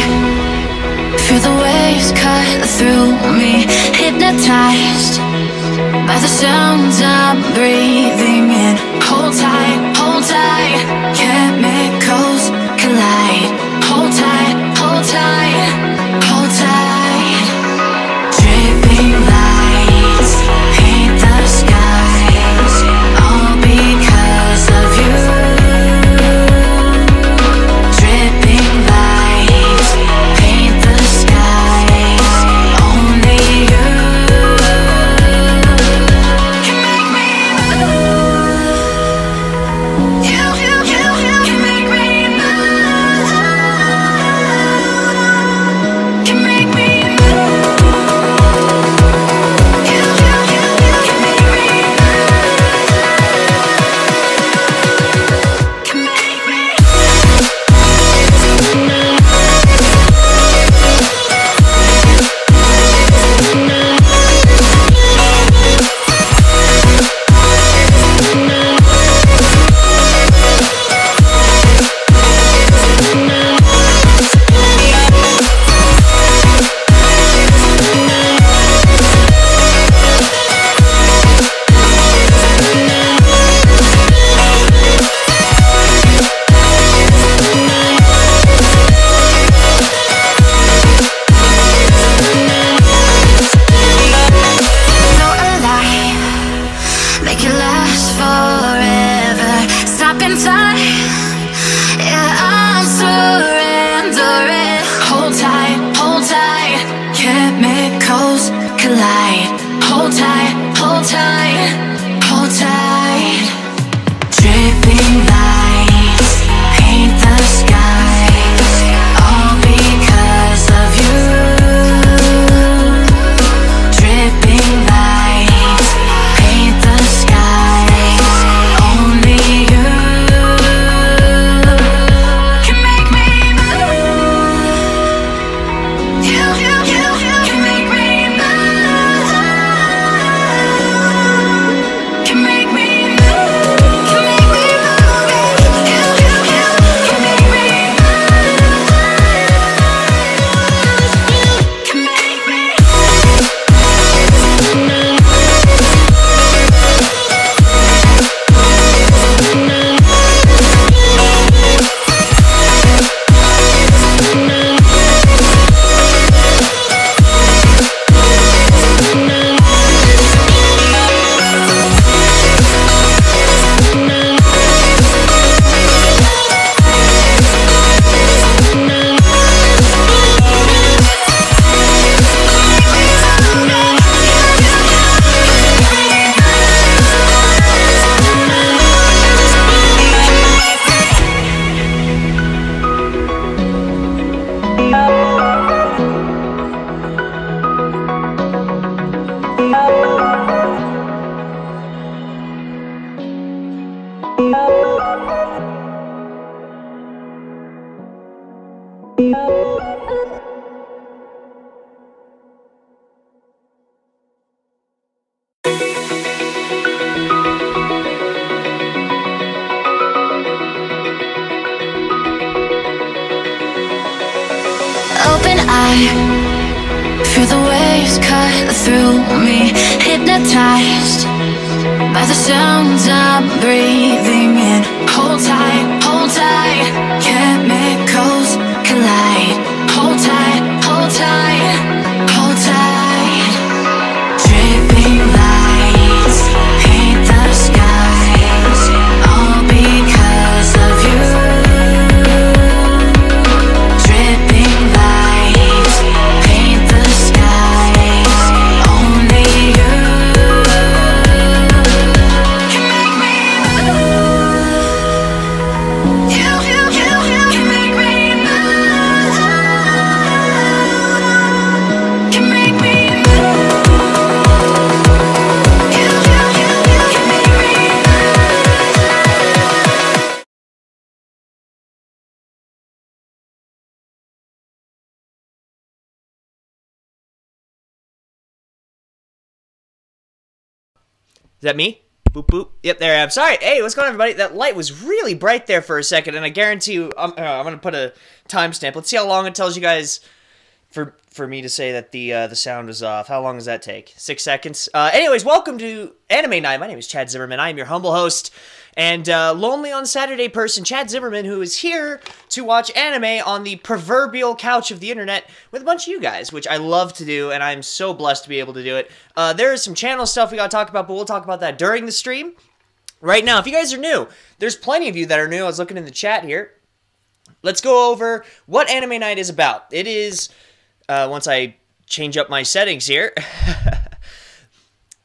feel the waves cut through me, hypnotized by the sounds I'm breathing in. Hold tight, chemicals collide. Hold tight, hold tight, hold tight. Dripping lights paint the skies, all because of you. Dripping lights paint the skies, only you can make me move. You can make me move. Can make me move. You can make me move. Can make me. Make it last forever. Stop in time. Yeah, I'm surrendering. Hold tight, chemicals collide. Hold tight, hold tight, hold tight. Dripping lights paint the skies, all because of you. Dripping lights paint the skies, only you can make me move. You can make me move. Can make me move. Can make me move. You can make me move. Can make me. Open eye, feel the waves cut through me, hypnotized by the sounds I'm breathing in. Hold tight, chemicals collide. Hold tight, hold tight, hold tight. Dripping lights paint the skies, all because of you. Dripping lights paint the skies, only you can make me move. You can make me move. Can make me move. You can make me move. Is that me? Boop, boop. Yep, there I am. Sorry. Hey, what's going on, everybody? That light was really bright there for a second, and I guarantee you, I'm going to put a timestamp. Let's see how long it tells you guys for me to say that the sound is off. How long does that take? 6 seconds? Anyways, welcome to Anime Night. My name is Chad Zimmerman. I am your humble host and lonely on Saturday person, Chad Zimmerman, who is here to watch anime on the proverbial couch of the internet with a bunch of you guys, which I love to do, and I'm so blessed to be able to do it. There is some channel stuff we got to talk about, but we'll talk about that during the stream. Right now, if you guys are new, there's plenty of you that are new. I was looking in the chat here. Let's go over what Anime Night is about. It is... once I change up my settings here.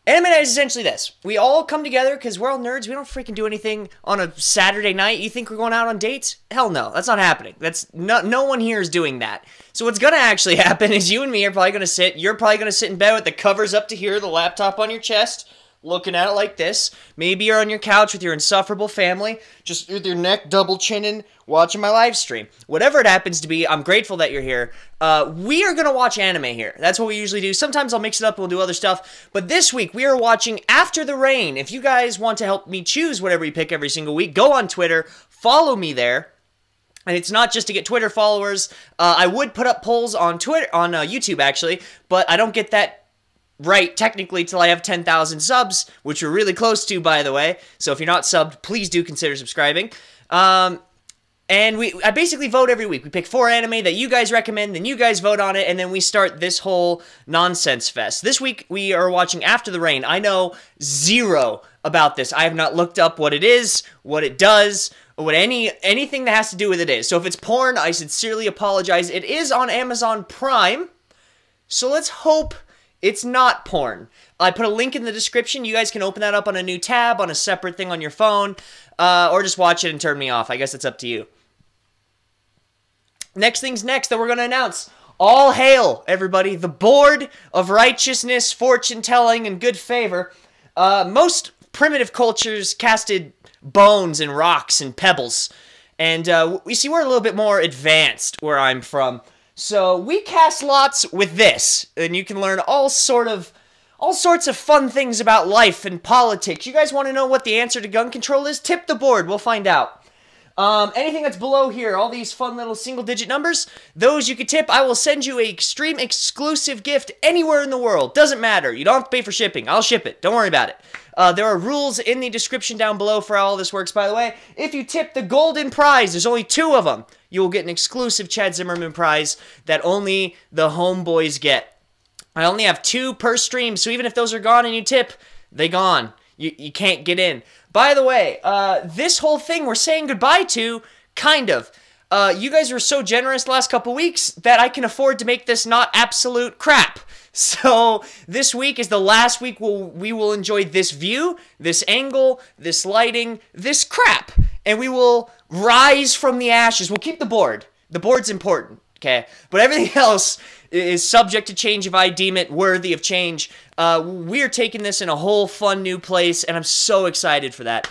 Anime Night is essentially this. We all come together because we're all nerds. We don't freaking do anything on a Saturday night. You think we're going out on dates? Hell no. That's not happening. No one here is doing that. So what's going to actually happen is you and me are probably going to sit. You're probably going to sit in bed with the covers up to here, the laptop on your chest, looking at it like this. Maybe you're on your couch with your insufferable family, just with your neck double chinning, watching my live stream. Whatever it happens to be, I'm grateful that you're here. We are going to watch anime here. That's what we usually do. Sometimes I'll mix it up and we'll do other stuff. But this week, we are watching After the Rain. If you guys want to help me choose whatever we pick every single week, go on Twitter, follow me there. And it's not just to get Twitter followers. I would put up polls on Twitter, on YouTube actually, but I don't get that right technically till I have 10,000 subs, which we're really close to, by the way. So if you're not subbed, please do consider subscribing. And I basically vote every week. We pick 4 anime that you guys recommend, then you guys vote on it, and then we start this whole nonsense fest. This week, we are watching After the Rain. I know zero about this. I have not looked up what it is, what it does, or what anything that has to do with it is. So if it's porn, I sincerely apologize. It is on Amazon Prime, so let's hope it's not porn. I put a link in the description. You guys can open that up on a new tab, on a separate thing on your phone, or just watch it and turn me off. I guess it's up to you. Next thing's next that we're going to announce. All hail, everybody. The Board of Righteousness, Fortune Telling, and Good Favor. Most primitive cultures casted bones and rocks and pebbles. And we see we're a little bit more advanced where I'm from. So we cast lots with this. And you can learn all sorts of fun things about life and politics. You guys want to know what the answer to gun control is? Tip the board. We'll find out. Anything that's below here, all these fun little single-digit numbers, those you could tip. I will send you a extreme exclusive gift anywhere in the world. Doesn't matter. You don't have to pay for shipping. I'll ship it. Don't worry about it. There are rules in the description down below for how all this works, by the way. If you tip the golden prize, there's only 2 of them. You will get an exclusive Chad Zimmerman prize that only the homeboys get. I only have 2 per stream, so even if those are gone and you tip, they gone. You can't get in. By the way, this whole thing we're saying goodbye to, kind of. You guys were so generous the last couple weeks that I can afford to make this not absolute crap. So this week is the last week we will enjoy this view, this angle, this lighting, this crap. And we will rise from the ashes. We'll keep the board. The board's important, okay? But everything else is subject to change if I deem it worthy of change. We're taking this in a whole fun new place, and I'm so excited for that.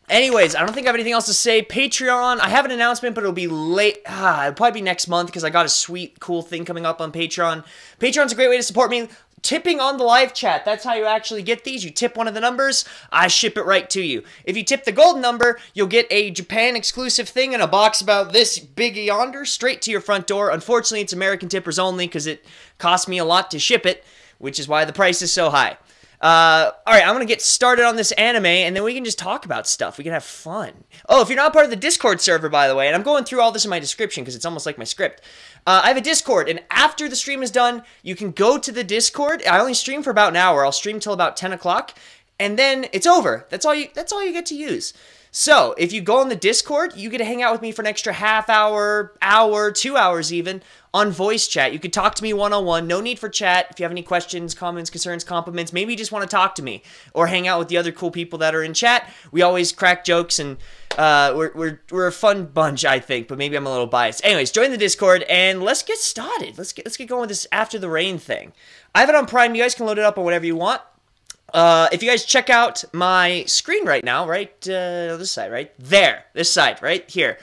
Anyways, I don't think I have anything else to say. Patreon, I have an announcement, but it'll be late. It'll probably be next month because I got a sweet, cool thing coming up on Patreon. Patreon's a great way to support me. Tipping on the live chat, that's how you actually get these. You tip one of the numbers, I ship it right to you. If you tip the golden number, you'll get a Japan exclusive thing in a box about this big yonder straight to your front door. Unfortunately, it's American tippers only because it cost me a lot to ship it, which is why the price is so high. Alright, I'm gonna get started on this anime, and then we can just talk about stuff. We can have fun. Oh, if you're not part of the Discord server, by the way, and I'm going through all this in my description because it's almost like my script. I have a Discord, and after the stream is done, you can go to the Discord. I only stream for about an hour. I'll stream till about 10 o'clock, and then it's over. That's all you get to use. So, if you go on the Discord, you get to hang out with me for an extra half hour, 2 hours even, on voice chat. You could talk to me one-on-one, no need for chat. If you have any questions, comments, concerns, compliments, maybe you just want to talk to me, or hang out with the other cool people that are in chat. We always crack jokes, and we're a fun bunch, I think, but maybe I'm a little biased. Anyways, join the Discord, and let's get started. Let's get going with this After the Rain thing. I have it on Prime. You guys can load it up on whatever you want. If you guys check out my screen right now, right, this side, right there, this side, right here,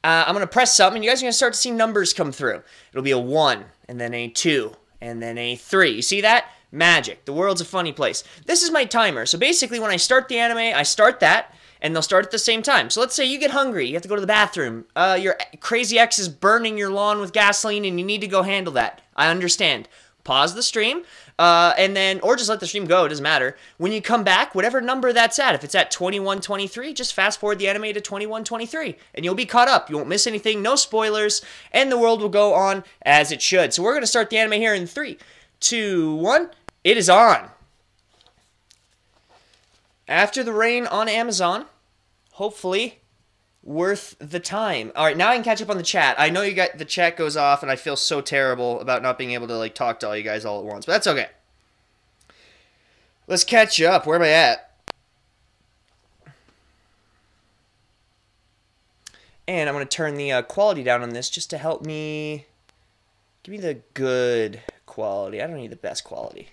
I'm going to press something, and you guys are going to start to see numbers come through. It'll be a 1, and then a 2, and then a 3. You see that? Magic. The world's a funny place. This is my timer. So basically, when I start the anime, I start that, and they'll start at the same time. So let's say you get hungry. You have to go to the bathroom. Your crazy ex is burning your lawn with gasoline, and you need to go handle that. I understand. Pause the stream, and then, or just let the stream go. It doesn't matter. When you come back, whatever number that's at, if it's at 21:23, just fast forward the anime to 21:23, and you'll be caught up. You won't miss anything. No spoilers, and the world will go on as it should. So we're going to start the anime here in 3, 2, 1. It is on. After the Rain on Amazon. Hopefully worth the time. All right, now I can catch up on the chat. I know you got the chat goes off, and I feel so terrible about not being able to like talk to all you guys all at once, but that's okay. Let's catch up. Where am I at? And I'm going to turn the quality down on this just to help me. Give me the good quality. I don't need the best quality.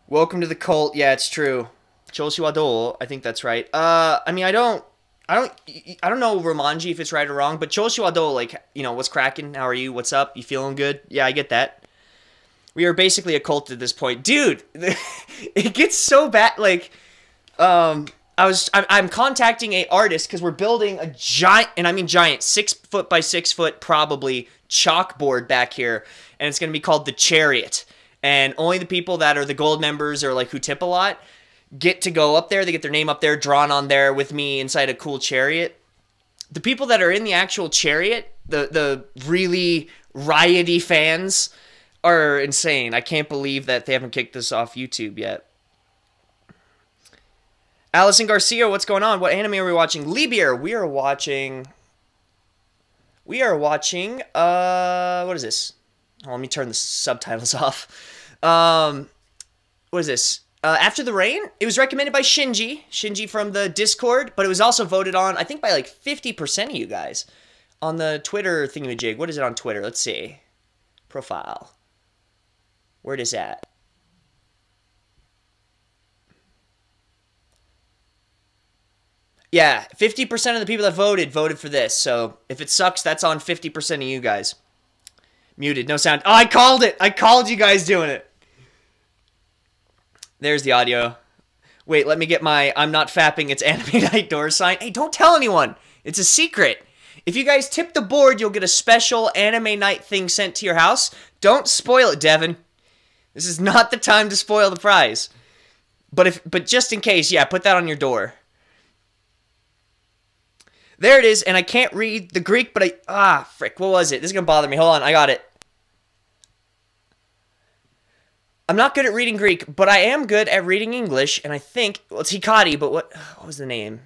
Welcome to the cult. Yeah, it's true. Choshi wa dou? I think that's right. I mean, I don't know Romanji if it's right or wrong, but Choshi wa dou, like, you know, what's cracking? How are you? What's up? You feeling good? Yeah, I get that. We are basically a cult at this point, dude. It gets so bad. Like, I'm contacting a artist because we're building a giant, and I mean giant, 6 foot by 6 foot probably chalkboard back here, and it's gonna be called the Chariot. And only the people that are the gold members or like who tip a lot get to go up there. They get their name up there, drawn on there with me inside a cool chariot. The people that are in the actual chariot, the really rioty fans, are insane. I can't believe that they haven't kicked this off YouTube yet. Allison Garcia, what's going on? What anime are we watching? Libier, we are watching, what is this? Oh, let me turn the subtitles off. What is this? After the Rain? It was recommended by Shinji from the Discord, but it was also voted on, I think, by like 50% of you guys on the Twitter thingamajig. What is it on Twitter? Let's see. Profile. Where it is at? Yeah, 50% of the people that voted for this. So if it sucks, that's on 50% of you guys. Muted, no sound. Oh, I called it. I called you guys doing it. There's the audio. Wait, let me get my I'm not fapping, it's anime night door sign. Hey, don't tell anyone. It's a secret. If you guys tip the board, you'll get a special anime night thing sent to your house. Don't spoil it, Devin. This is not the time to spoil the prize. But just in case, yeah, put that on your door. There it is, and I can't read the Greek, but frick, what was it? This is going to bother me. Hold on, I got it. I'm not good at reading Greek, but I am good at reading English, and I think, well, it's Hikari, but what was the name?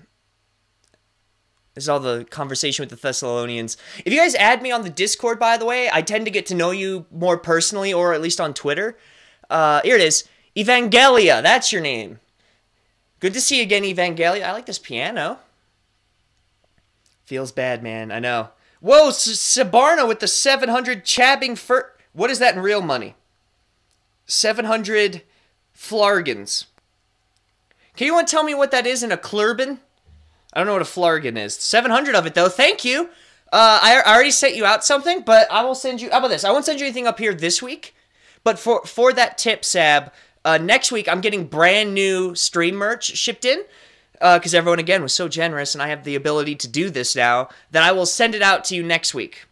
This is all the conversation with the Thessalonians. If you guys add me on the Discord, by the way, I tend to get to know you more personally, or at least on Twitter. Here it is. Evangelia, that's your name. Good to see you again, Evangelia. I like this piano. Feels bad, man. I know. Whoa, Sabarna with the 700 chabbing for... What is that in real money? 700 flargans. Can you tell me what that is in a klurban? I don't know what a flargan is. 700 of it, though. Thank you. I already sent you out something, but I will send you... How about this? I won't send you anything up here this week, but for that tip, Sab, next week I'm getting brand new stream merch shipped in, because everyone, again, was so generous, and I have the ability to do this now, that I will send it out to you next week.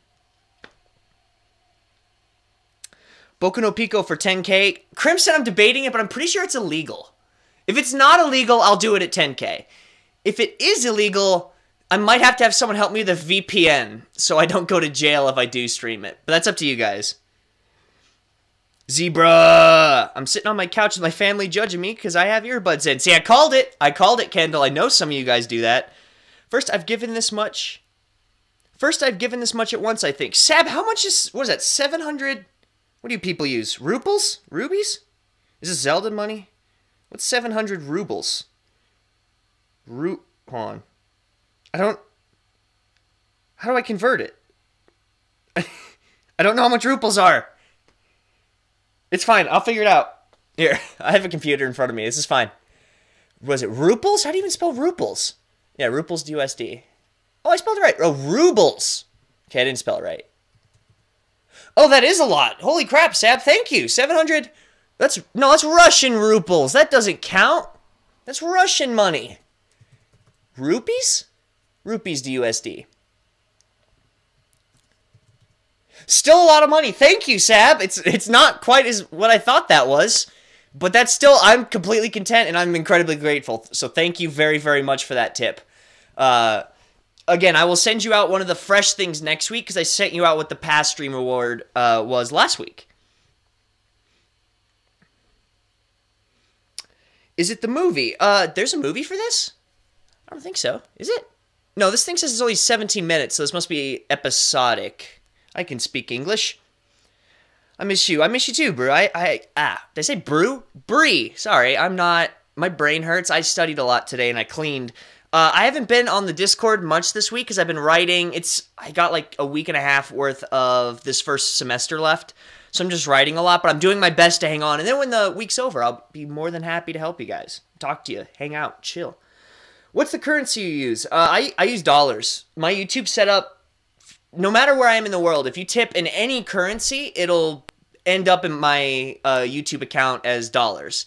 Boku no Pico for 10K. Crimson, I'm debating it, but I'm pretty sure it's illegal. If it's not illegal, I'll do it at 10K. If it is illegal, I might have to have someone help me with a VPN, so I don't go to jail if I do stream it. But that's up to you guys. Zebra! I'm sitting on my couch with my family judging me because I have earbuds in. See, I called it. I called it, Kendall. I know some of you guys do that. First, I've given this much at once, I think. Sab, how much is... What is that? 700... What do you people use? Ruples? Rubies? Is this Zelda money? What's 700 rubles? Hold on. How do I convert it? I don't know how much ruples are. It's fine. I'll figure it out. Here, I have a computer in front of me. This is fine. Was it ruples? How do you even spell ruples? Yeah, ruples USD. Oh, I spelled it right. Oh, rubles. Okay, I didn't spell it right. Oh, that is a lot. Holy crap, Sab. Thank you. 700. That's Russian rubles. That doesn't count. That's Russian money. Rupees? Rupees to USD. Still a lot of money. Thank you, Sab. It's not quite as what I thought that was. But that's still, I'm completely content and I'm incredibly grateful. So thank you very, very much for that tip. Again, I will send you out one of the fresh things next week because I sent you out what the past stream reward was last week. Is it the movie? There's a movie for this? I don't think so. Is it? No, this thing says it's only 17 minutes, so this must be episodic. I can speak English. I miss you. I miss you too, Brew. Did I say Brew? Bree. Sorry, I'm not. My brain hurts. I studied a lot today and I cleaned. I haven't been on the Discord much this week because I've been writing. I got like a week and a half worth of this first semester left. So I'm just writing a lot, but I'm doing my best to hang on. And then when the week's over, I'll be more than happy to help you guys. Talk to you. Hang out. Chill. What's the currency you use? I use dollars. My YouTube setup, no matter where I am in the world, if you tip in any currency, it'll end up in my YouTube account as dollars.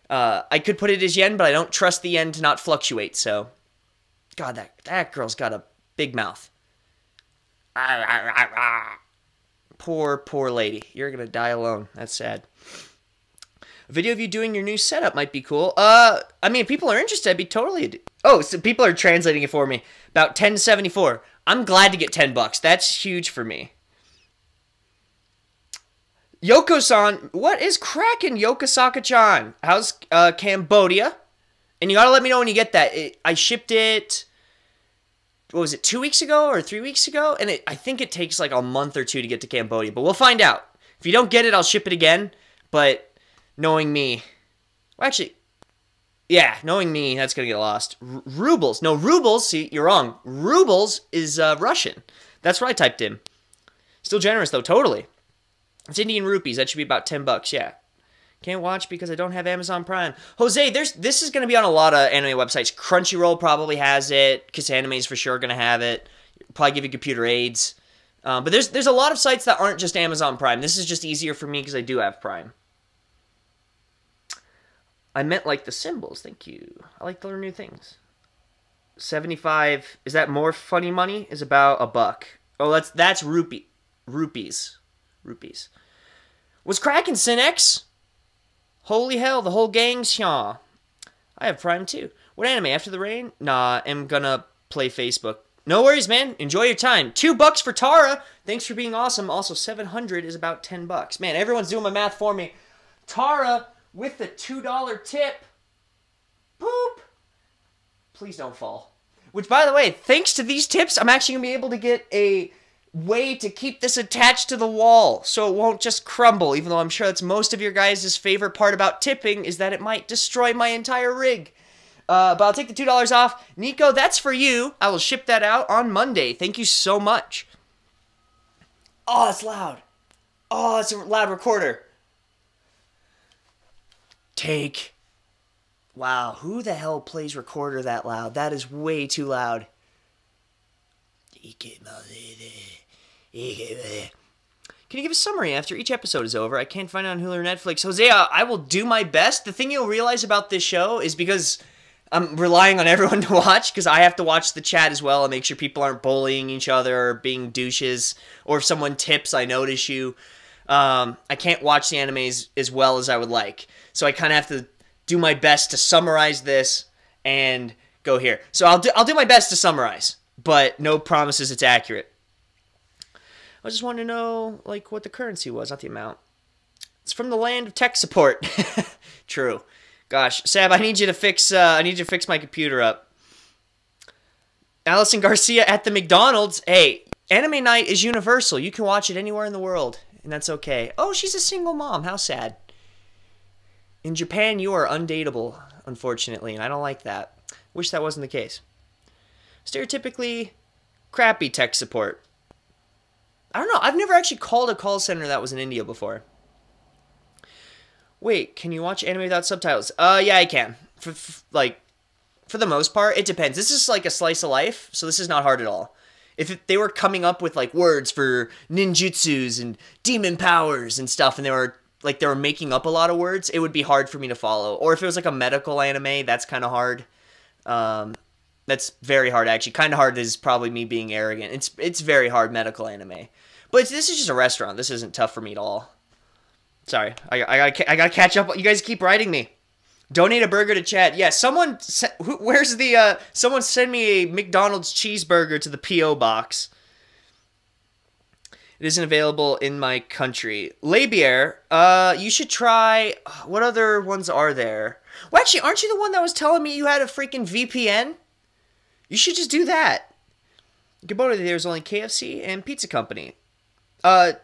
I could put it as yen, but I don't trust the yen to not fluctuate, so... God, that girl's got a big mouth. Poor, poor lady. You're gonna die alone. That's sad. A video of you doing your new setup might be cool. I mean, if people are interested, I'd be totally... Oh, so people are translating it for me. About 1074. I'm glad to get $10. That's huge for me. Yoko-san, what is cracking, Yokosaka-chan? How's Cambodia? And you gotta let me know when you get that. I shipped it... What was it, 2 weeks ago or 3 weeks ago? And I think it takes like a month or two to get to Cambodia. But we'll find out. If you don't get it, I'll ship it again. But knowing me... Well, actually... Yeah, knowing me, that's going to get lost. Rubles. No, rubles. See, you're wrong. Rubles is Russian. That's what I typed in. Still generous, though. Totally. It's Indian rupees. That should be about $10. Yeah. Can't watch because I don't have Amazon Prime. Jose, this is going to be on a lot of anime websites. Crunchyroll probably has it. Kiss Anime is for sure going to have it. Probably give you computer aids. But there's a lot of sites that aren't just Amazon Prime. This is just easier for me because I do have Prime. I meant like the symbols. Thank you. I like to learn new things. 75. Is that more funny money? Is about $1. Oh, that's rupees. What's cracking, Cinex? Holy hell, the whole gang's here. I have Prime too. What anime? After the Rain? Nah, I'm gonna play Facebook. No worries, man. Enjoy your time. $2 for Tara. Thanks for being awesome. Also, 700 is about $10. Man, everyone's doing my math for me. Tara with the $2 tip. Boop. Please don't fall. Which, by the way, thanks to these tips, I'm actually going to be able to get a way to keep this attached to the wall so it won't just crumble, even though I'm sure that's most of your guys' favorite part about tipping is that it might destroy my entire rig. But I'll take the $2 off. Nico, that's for you. I will ship that out on Monday. Thank you so much. Oh, it's loud. Oh, it's a loud recorder. Take. Wow, who the hell plays recorder that loud? That is way too loud. Can you give a summary after each episode is over? I can't find it on Hulu or Netflix. Hosea, I will do my best. The thing you'll realize about this show is because I'm relying on everyone to watch, because I have to watch the chat as well and make sure people aren't bullying each other or being douches, or if someone tips, I notice you. I can't watch the animes as well as I would like. So I kind of have to do my best to summarize this and go here. So I'll do my best to summarize, but no promises it's accurate. I just want to know like what the currency was, not the amount. It's from the land of tech support. True. Gosh, Sab, I need you to fix my computer up. Allison Garcia at the McDonald's. Hey, anime night is universal. You can watch it anywhere in the world, and that's okay. Oh, she's a single mom. How sad. In Japan, you are undateable, unfortunately, and I don't like that. Wish that wasn't the case. Stereotypically crappy tech support. I don't know. I've never actually called a call center that was in India before. Wait, can you watch anime without subtitles? Yeah, I can. For the most part, it depends. This is like a slice of life, so this is not hard at all. they were coming up with like words for ninjutsus and demon powers and stuff, and they were making up a lot of words, it would be hard for me to follow. Or if it was like a medical anime, that's kind of hard. That's very hard, actually. Kind of hard is probably me being arrogant. It's very hard medical anime. But this is just a restaurant. This isn't tough for me at all. Sorry, I gotta catch up. You guys keep writing me. Donate a burger to chat. Yeah, someone send me a McDonald's cheeseburger to the P.O. box. It isn't available in my country. Labier, you should try... What other ones are there? Well, actually, aren't you the one that was telling me you had a freaking VPN? You should just do that. Gabota, there's only KFC and Pizza Company. Do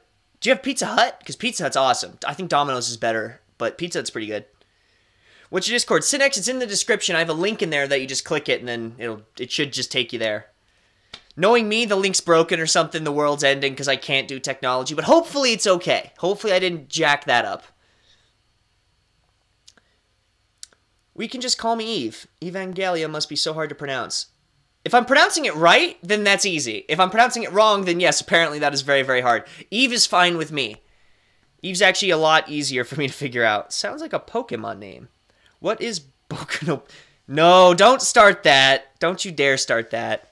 you have Pizza Hut? Because Pizza Hut's awesome. I think Domino's is better, but Pizza Hut's pretty good. What's your Discord? Synex, it's in the description. I have a link in there that you just click it, and then it should just take you there. Knowing me, the link's broken or something, the world's ending because I can't do technology, but hopefully it's okay. Hopefully I didn't jack that up. We can just call me Eve. Evangelia must be so hard to pronounce. If I'm pronouncing it right, then that's easy. If I'm pronouncing it wrong, then yes, apparently that is very, very hard. Eve is fine with me. Eve's actually a lot easier for me to figure out. Sounds like a Pokemon name. What is Boku No, don't start that. Don't you dare start that.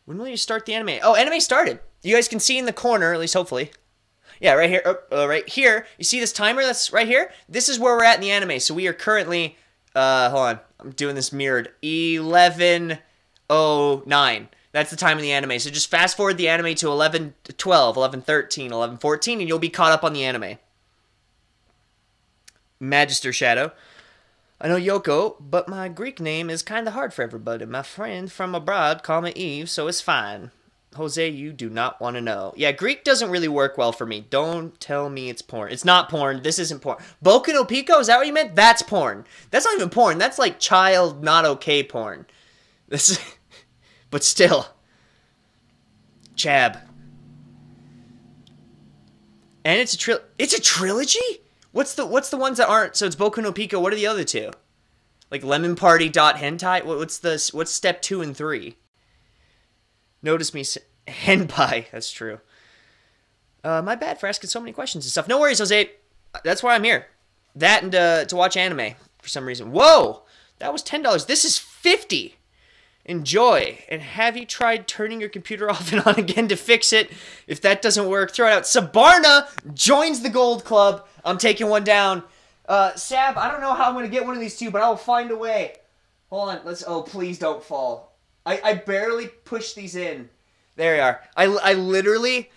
When will you start the anime? Oh, anime started. You guys can see in the corner, at least hopefully. Yeah, right here. Right here. You see this timer that's right here? This is where we're at in the anime. So we are currently... hold on. I'm doing this mirrored. 11:09. That's the time of the anime. So just fast forward the anime to 11:12, 11:13, 11:14, and you'll be caught up on the anime. Magister Shadow. I know Yoko, but my Greek name is kind of hard for everybody. My friend from abroad call me Eve, so it's fine. Jose, you do not want to know. Yeah, Greek doesn't really work well for me. Don't tell me it's porn. It's not porn. This isn't porn. Boku no Pico, is that what you meant? That's porn. That's not even porn. That's like child not okay porn. This, but still. Chab. And it's a trilogy? What's the ones that aren't? So it's Boku no Pico. What are the other two? Like Lemon Party Hentai? What's step 2 and 3? Notice me, Senpai. That's true. My bad for asking so many questions and stuff. No worries, Jose. That's why I'm here. That and to watch anime for some reason. Whoa, that was $10. This is $50. Enjoy. And have you tried turning your computer off and on again to fix it? If that doesn't work, throw it out. Sabarna joins the Gold Club. I'm taking one down. Sab, I don't know how I'm going to get one of these two, but I will find a way. Hold on. Oh, please don't fall. I barely pushed these in. There you are. I literally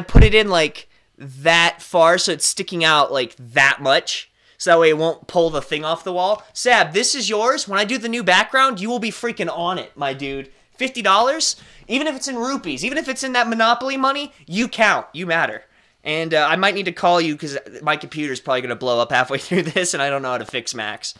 put it in like that far so it's sticking out like that much. So that way it won't pull the thing off the wall. Sab, this is yours. When I do the new background, you will be freaking on it, my dude. $50? Even if it's in rupees, even if it's in that Monopoly money, you count. You matter. And I might need to call you because my computer's probably going to blow up halfway through this and I don't know how to fix Macs.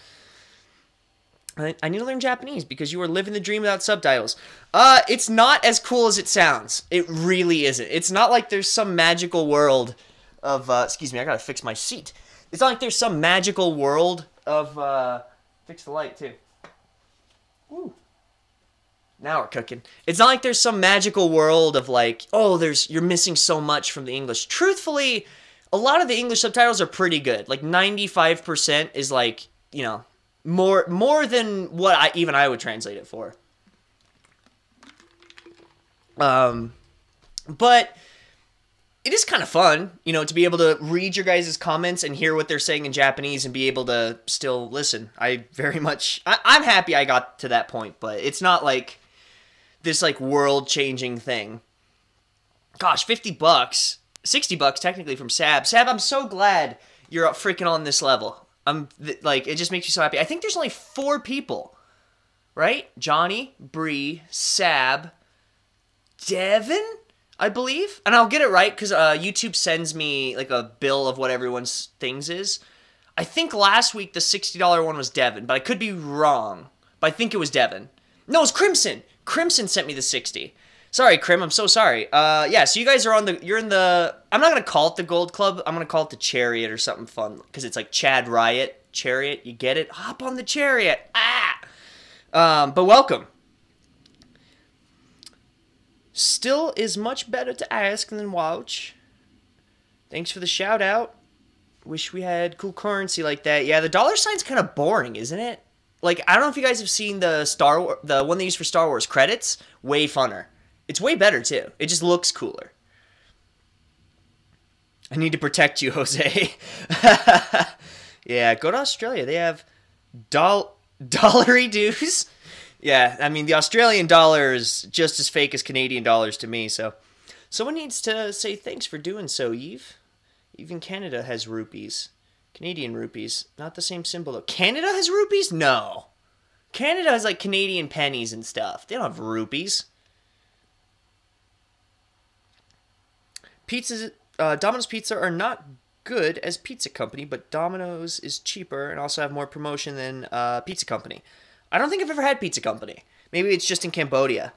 I need to learn Japanese because you are living the dream without subtitles. It's not as cool as it sounds. It really isn't. It's not like there's some magical world of... excuse me, I gotta fix my seat. It's not like there's some magical world of... fix the light, too. Woo. Now we're cooking. It's not like there's some magical world of like, oh, you're missing so much from the English. Truthfully, a lot of the English subtitles are pretty good. Like 95% is like, you know, more than what I would translate it for. But it is kind of fun, you know, to be able to read your guys' comments and hear what they're saying in Japanese and be able to still listen. I'm happy I got to that point, but it's not like this like world-changing thing. Gosh, $50, $60 technically from Sab. Sab, I'm so glad you're freaking on this level. It just makes me so happy. I think there's only 4 people, right? Johnny, Bree, Sab, Devin, I believe. And I'll get it right because YouTube sends me like a bill of what everyone's things is. I think last week the $60 one was Devin, but I could be wrong. But I think it was Devin. No, it was Crimson. Crimson sent me the 60. Sorry, Crim, I'm so sorry. Yeah, so you guys are you're in the, I'm not going to call it the Gold Club. I'm going to call it the Chariot or something fun. Because it's like Chad Riot, Chariot, you get it? Hop on the Chariot. But welcome. Still is much better to ask than watch. Thanks for the shout out. Wish we had cool currency like that. Yeah, the dollar sign's kind of boring, isn't it? Like, I don't know if you guys have seen the one they use for Star Wars credits. Way funner. It's way better too. It just looks cooler. I need to protect you, Jose. Yeah, go to Australia. They have dollary dues. Yeah, I mean, the Australian dollar is just as fake as Canadian dollars to me, so someone needs to say thanks for doing so, Eve. Even Canada has rupees. Canadian rupees. Not the same symbol, though. Canada has rupees? No. Canada has, like, Canadian pennies and stuff. They don't have rupees. Domino's Pizza are not good as pizza company, but Domino's is cheaper and also have more promotion than Pizza Company. I don't think I've ever had Pizza Company. Maybe it's just in Cambodia.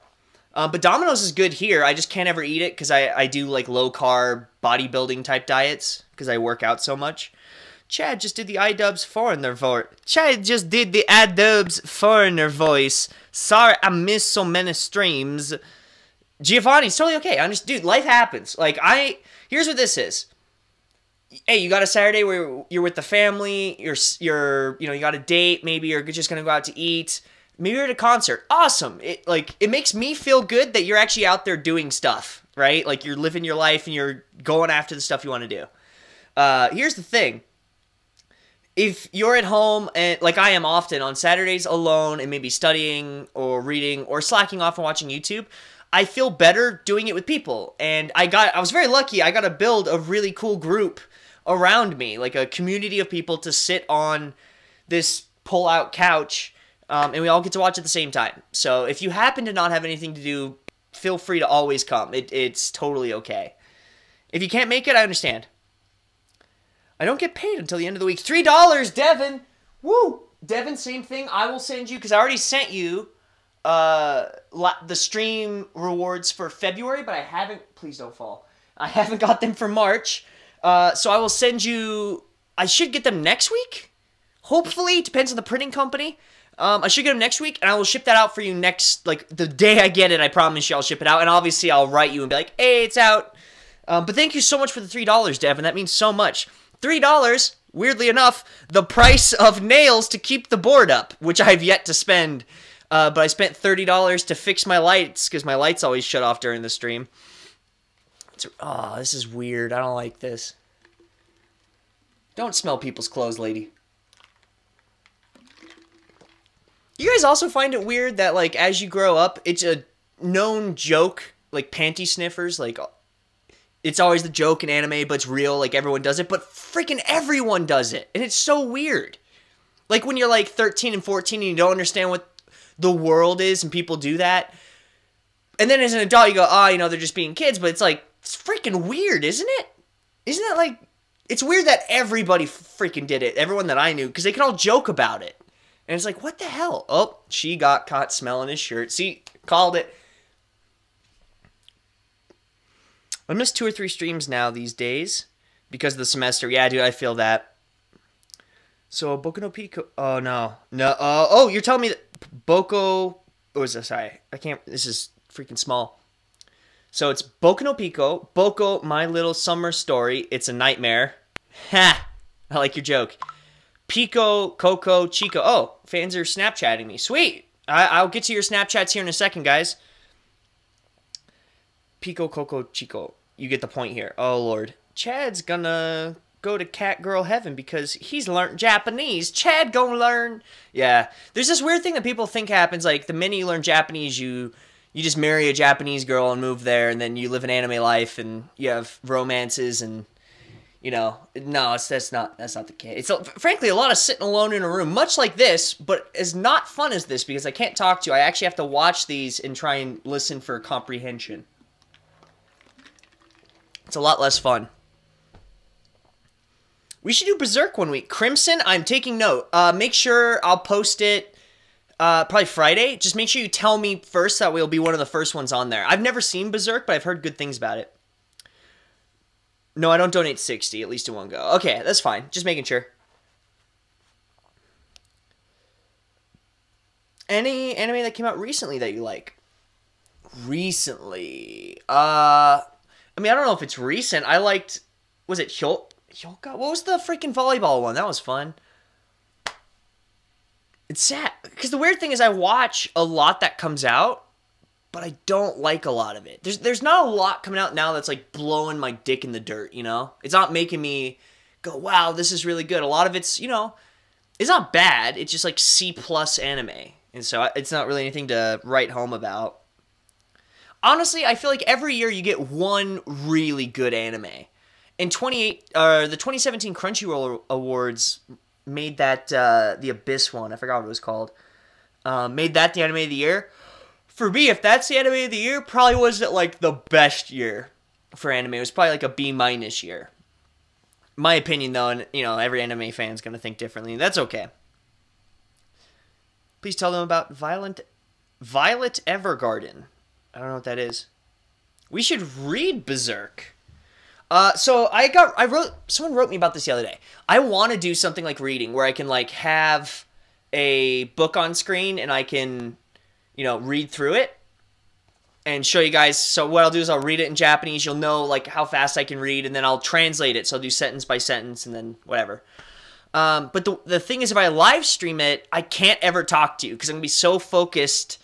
But Domino's is good here. I just can't ever eat it because I do like low carb bodybuilding type diets because I work out so much. Chad just did the iDubbbz foreigner voice. Chad just did the iDubbbz foreigner voice. Sorry, I missed so many streams. Giovanni's totally okay. Dude, life happens. Like here's what this is. Hey, you got a Saturday where you're with the family. You got a date. Maybe you're just gonna go out to eat. Maybe you're at a concert. Awesome. It makes me feel good that you're actually out there doing stuff, right? Like you're living your life and you're going after the stuff you want to do. Here's the thing. If you're at home and like I am often on Saturdays alone and maybe studying or reading or slacking off and watching YouTube, I feel better doing it with people. And I was very lucky. I got to build a really cool group around me, like a community of people to sit on this pull-out couch. And we all get to watch at the same time. So if you happen to not have anything to do, feel free to always come. It's totally okay. If you can't make it, I understand. I don't get paid until the end of the week. $3, Devin! Woo! Devin, same thing. I will send you, because I already sent you the stream rewards for February, but I haven't... Please don't fall. I haven't got them for March. So I will send you... I should get them next week? Hopefully. Depends on the printing company. I should get them next week, and I will ship that out for you the day I get it, I promise you I'll ship it out, and obviously I'll write you and be like, hey, it's out. But thank you so much for the $3, Devin, that means so much. $3, weirdly enough, the price of nails to keep the board up, which I've yet to spend, but I spent $30 to fix my lights, because my lights always shut off during the stream. This is weird, I don't like this. Don't smell people's clothes, lady. You guys also find it weird that, like, as you grow up, it's a known joke, like, panty sniffers, like, it's always the joke in anime, but it's real, like, everyone does it, but freaking everyone does it, and it's so weird. Like, when you're, like, 13 and 14 and you don't understand what the world is, and people do that, and then as an adult, you go, they're just being kids, but it's, like, it's freaking weird, isn't it? Isn't that, like, it's weird that everybody freaking did it, everyone that I knew, because they could all joke about it. And it's like, what the hell? Oh, she got caught smelling his shirt. See, called it. I miss 2 or 3 streams now these days because of the semester. Yeah, dude, I feel that. So, Boku no Pico... Oh, no. No, you're telling me that Boko... What was this? Sorry, I can't... This is freaking small. So, it's Boku no Pico, Boko, My Little Summer Story. It's a nightmare. Ha! I like your joke. Pico, Coco, Chico. Oh, fans are Snapchatting me. Sweet. I'll get to your Snapchats here in a second, guys. Pico, Coco, Chico. You get the point here. Oh, Lord. Chad's gonna go to cat girl heaven because he's learned Japanese. Chad gonna learn. Yeah. There's this weird thing that people think happens. Like, the minute you learn Japanese, you just marry a Japanese girl and move there, and then you live an anime life, and you have romances and... no, that's not the case. It's frankly a lot of sitting alone in a room, much like this, but as not fun as this because I can't talk to you. I actually have to watch these and try and listen for comprehension. It's a lot less fun. We should do Berserk one week. Crimson, I'm taking note. Make sure I'll post it probably Friday. Just make sure you tell me first. That way it'll be one of the first ones on there. I've never seen Berserk, but I've heard good things about it. No, I don't donate 60, at least in one go. Okay, that's fine. Just making sure. Any anime that came out recently that you like? recently. I mean, I don't know if it's recent. I liked, was it Hyoka? What was the freaking volleyball one? That was fun. It's sad because the weird thing is I watch a lot that comes out, but I don't like a lot of it. There's not a lot coming out now that's like blowing my dick in the dirt, you know? It's not making me go, wow, this is really good. A lot of it's, you know, it's not bad. It's just like C+ anime. And so it's not really anything to write home about. Honestly, I feel like every year you get one really good anime. In the 2017 Crunchyroll Awards made that the Abyss one. I forgot what it was called. Made that the anime of the year. For me, if that's the anime of the year, probably wasn't like the best year for anime. It was probably like a B- year. My opinion, though, and you know, every anime fan's gonna think differently. That's okay. Please tell them about Violet Evergarden. I don't know what that is. We should read Berserk. So someone wrote me about this the other day. I want to do something like reading where I can like have a book on screen and I can, you know, read through it and show you guys. So what I'll do is I'll read it in Japanese. You'll know like how fast I can read, and then I'll translate it. So I'll do sentence by sentence and then whatever. But the thing is, if I live stream it, I can't ever talk to you because I'm going to be so focused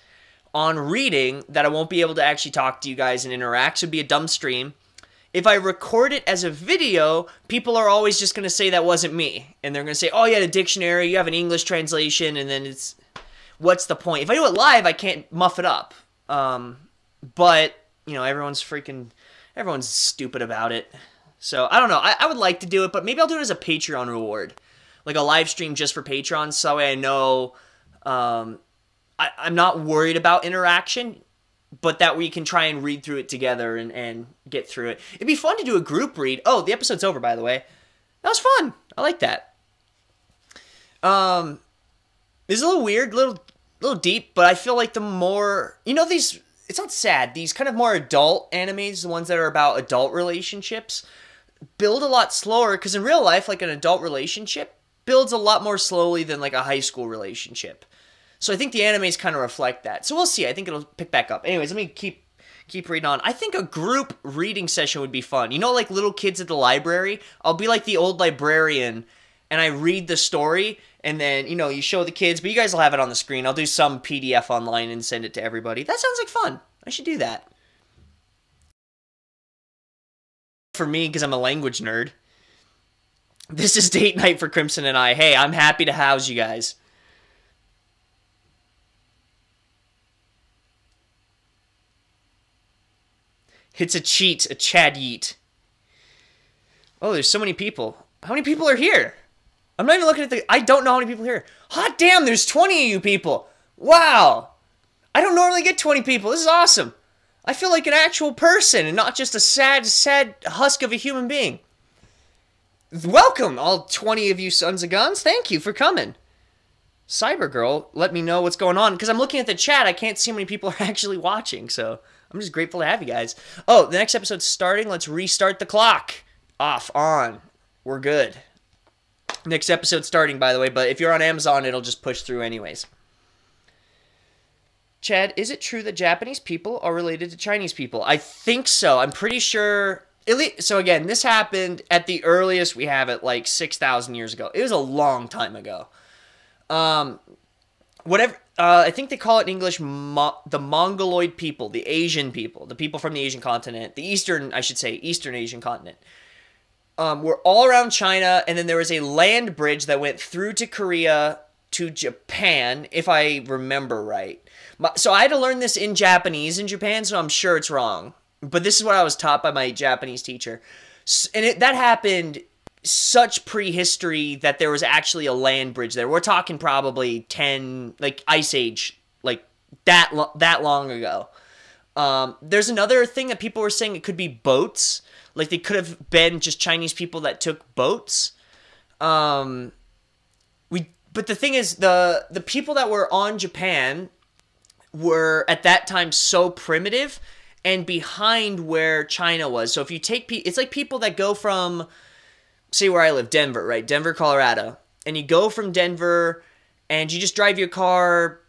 on reading that I won't be able to actually talk to you guys and interact. So it'd be a dumb stream. If I record it as a video, people are always just going to say that wasn't me. And they're going to say, oh, you had a dictionary, you have an English translation, and then it's, what's the point? If I do it live, I can't muff it up. But, you know, everyone's stupid about it. So, I don't know. I would like to do it, but maybe I'll do it as a Patreon reward. Like a live stream just for Patrons, so that way I know I'm not worried about interaction, but that we can try and read through it together and get through it. It'd be fun to do a group read. Oh, the episode's over, by the way. That was fun. I like that. It's a little weird, little deep, but I feel like the more, you know, these, it's not sad, these kind of more adult animes, the ones that are about adult relationships, build a lot slower, because in real life, like an adult relationship builds a lot more slowly than like a high school relationship. So I think the animes kind of reflect that. So we'll see. I think it'll pick back up. Anyways, let me keep reading on. I think a group reading session would be fun. You know, like little kids at the library? I'll be like the old librarian, and I read the story, and then, you know, you show the kids, but you guys will have it on the screen. I'll do some PDF online and send it to everybody. That sounds like fun. I should do that. For me, because I'm a language nerd. This is date night for Crimson and I. Hey, I'm happy to house you guys. It's a cheat, a Chad yeet. Oh, there's so many people. How many people are here? I'm not even looking at I don't know how many people are here. Hot damn, there's 20 of you people. Wow. I don't normally get 20 people. This is awesome. I feel like an actual person and not just a sad husk of a human being. Welcome, all 20 of you sons of guns. Thank you for coming. Cybergirl, let me know what's going on. Because I'm looking at the chat. I can't see how many people are actually watching. So I'm just grateful to have you guys. Oh, the next episode's starting. Let's restart the clock. Off, on. We're good. Next episode starting, by the way. But if you're on Amazon, it'll just push through anyways. Chad, is it true that Japanese people are related to Chinese people? I think so. I'm pretty sure. So again, this happened at the earliest we have it, like 6,000 years ago. It was a long time ago. Whatever. I think they call it in English the Mongoloid people, the Asian people, the people from the Asian continent, the Eastern Asian continent. Were all around China, and then there was a land bridge that went through to Korea to Japan, if I remember right. So I had to learn this in Japanese in Japan, so I'm sure it's wrong. But this is what I was taught by my Japanese teacher. And that happened such prehistory that there was actually a land bridge there. We're talking probably 10, like Ice Age, like that long ago. There's another thing that people were saying, it could be boats. Like they could have been just Chinese people that took boats. But the thing is, the people that were on Japan were at that time so primitive and behind where China was. So if you take, it's like people that go from, say where I live, Denver, right? Denver, Colorado. And you go from Denver and you just drive your car,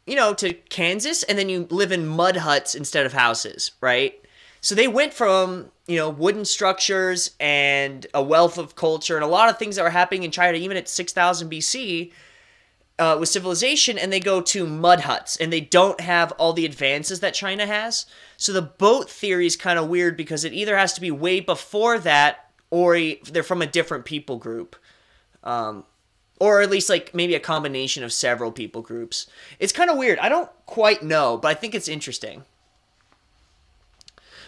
to Kansas, and then you live in mud huts instead of houses, right? So they went from, wooden structures and a wealth of culture and a lot of things that were happening in China, even at 6,000 BC, with civilization, and they go to mud huts, and they don't have all the advances that China has. So the boat theory is kind of weird because it either has to be way before that, or they're from a different people group. Or at least like maybe a combination of several people groups. It's kind of weird. I don't quite know, but I think it's interesting.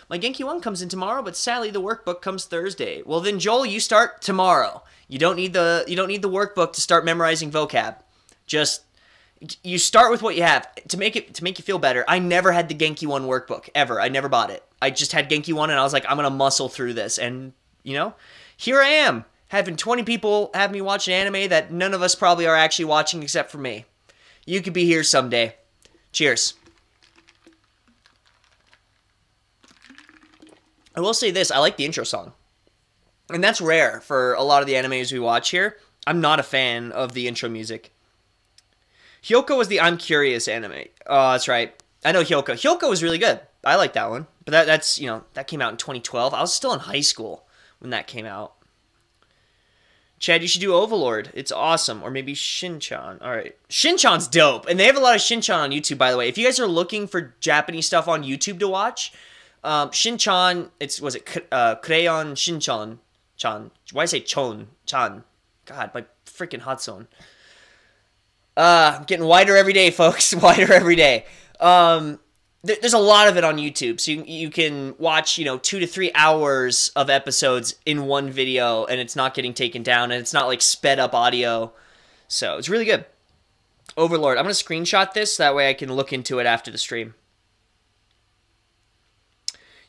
My Genki 1 comes in tomorrow, but sadly the workbook comes Thursday. Well then, Joel, you start tomorrow. You don't need the workbook to start memorizing vocab. Just you start with what you have to make you feel better. I never had the Genki 1 workbook ever. I never bought it. I just had Genki 1 and I was like, I'm going to muscle through this, and here I am having 20 people have me watch an anime that none of us probably are actually watching except for me. You could be here someday. Cheers. I will say this, I like the intro song. And that's rare for a lot of the animes we watch here. I'm not a fan of the intro music. Hyoko was the I'm Curious anime. Oh, that's right. I know Hyoko. Hyoko was really good. I like that one. But that's that came out in 2012. I was still in high school when that came out. Chad, you should do Overlord. It's awesome. Or maybe Shin-chan. All right. Shin-chan's dope. And they have a lot of Shin-chan on YouTube, by the way. If you guys are looking for Japanese stuff on YouTube to watch, Shin-chan, Crayon Shin-chan. Why do I say Chon-chan? God, my freaking hot zone. I'm getting wider every day, folks. Wider every day. There's a lot of it on YouTube, so you can watch 2 to 3 hours of episodes in one video, and it's not getting taken down, and it's not like sped up audio. So it's really good. Overlord. I'm gonna screenshot this so that way I can look into it after the stream.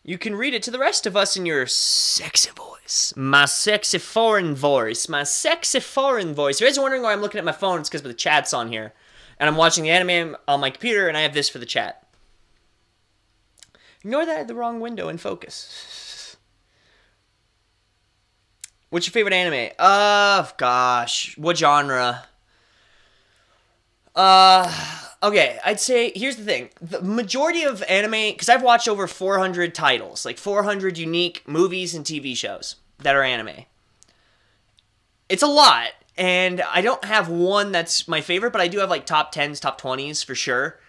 You can read it to the rest of us in your sexy voice. My sexy foreign voice. My sexy foreign voice. If you guys are wondering why I'm looking at my phone, it's because the chat's on here. And I'm watching the anime on my computer, and I have this for the chat. Ignore that I had the wrong window in focus. What's your favorite anime? Gosh. What genre? Okay, I'd say, here's the thing. The majority of anime, because I've watched over 400 titles, like 400 unique movies and TV shows that are anime. It's a lot, and I don't have one that's my favorite, but I do have like top 10s, top 20s for sure.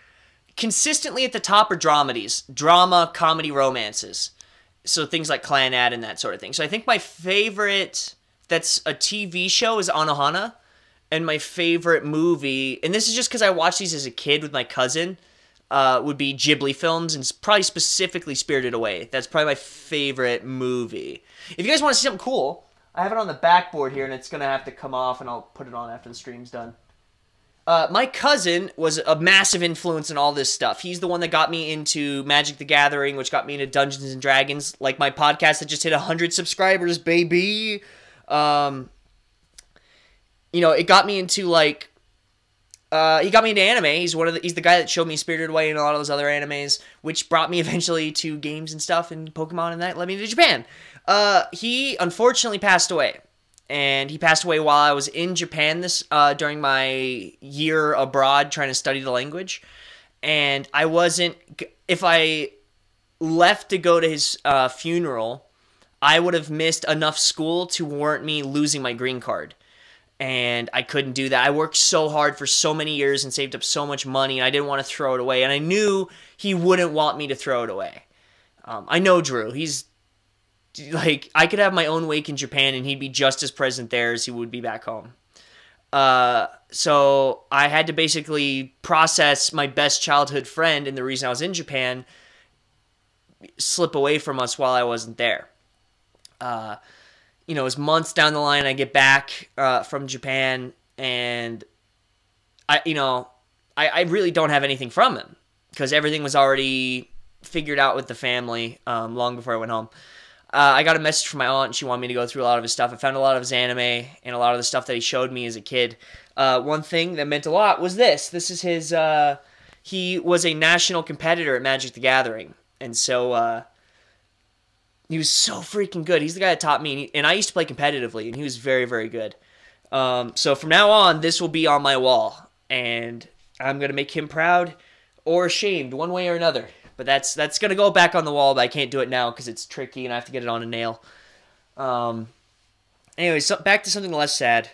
Consistently at the top are dramedies. Drama, comedy, romances. So things like Clanad and that sort of thing. So I think my favorite that's a TV show is Anohana. And my favorite movie, and this is just because I watched these as a kid with my cousin, would be Ghibli films, and probably specifically Spirited Away. That's probably my favorite movie. If you guys want to see something cool, I have it on the backboard here, and it's going to have to come off, and I'll put it on after the stream's done. My cousin was a massive influence in all this stuff. He's the one that got me into Magic the Gathering, which got me into Dungeons and Dragons, like my podcast that just hit 100 subscribers, baby. It got me into he got me into anime. He's the guy that showed me Spirited Away and a lot of those other animes, which brought me eventually to games and stuff and Pokemon, and that led me to Japan. He unfortunately passed away, and he passed away while I was in Japan during my year abroad trying to study the language. And if I left to go to his funeral, I would have missed enough school to warrant me losing my green card. And I couldn't do that. I worked so hard for so many years and saved up so much money, and I didn't want to throw it away. And I knew he wouldn't want me to throw it away. I know Drew. He's like, I could have my own wake in Japan, and he'd be just as present there as he would be back home. So I had to basically process my best childhood friend, and the reason I was in Japan, slip away from us while I wasn't there. It was months down the line, I get back from Japan, and I really don't have anything from him, because everything was already figured out with the family long before I went home. I got a message from my aunt, and she wanted me to go through a lot of his stuff. I found a lot of his anime, and a lot of the stuff that he showed me as a kid. One thing that meant a lot was this. This is his, he was a national competitor at Magic the Gathering, and so, he was so freaking good. He's the guy that taught me, and I used to play competitively, and he was very, very good. So from now on, this will be on my wall, and I'm gonna make him proud or ashamed, one way or another. But that's gonna go back on the wall, but I can't do it now because it's tricky and I have to get it on a nail. Anyway, so back to something less sad.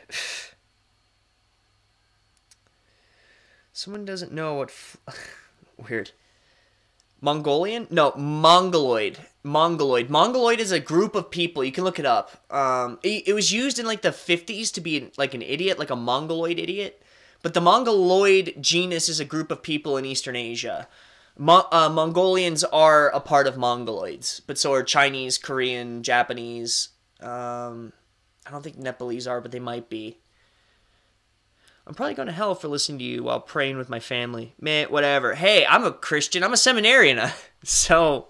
Someone doesn't know what... Weird. Mongolian? No, Mongoloid. Mongoloid is a group of people. You can look it up. It was used in like the 50s to be like an idiot, like a Mongoloid idiot. But the Mongoloid genus is a group of people in Eastern Asia. Mongolians are a part of Mongoloids, but so are Chinese, Korean, Japanese. I don't think Nepalese are, but they might be. I'm probably going to hell for listening to you while praying with my family. Man, whatever. Hey, I'm a Christian. I'm a seminarian. So,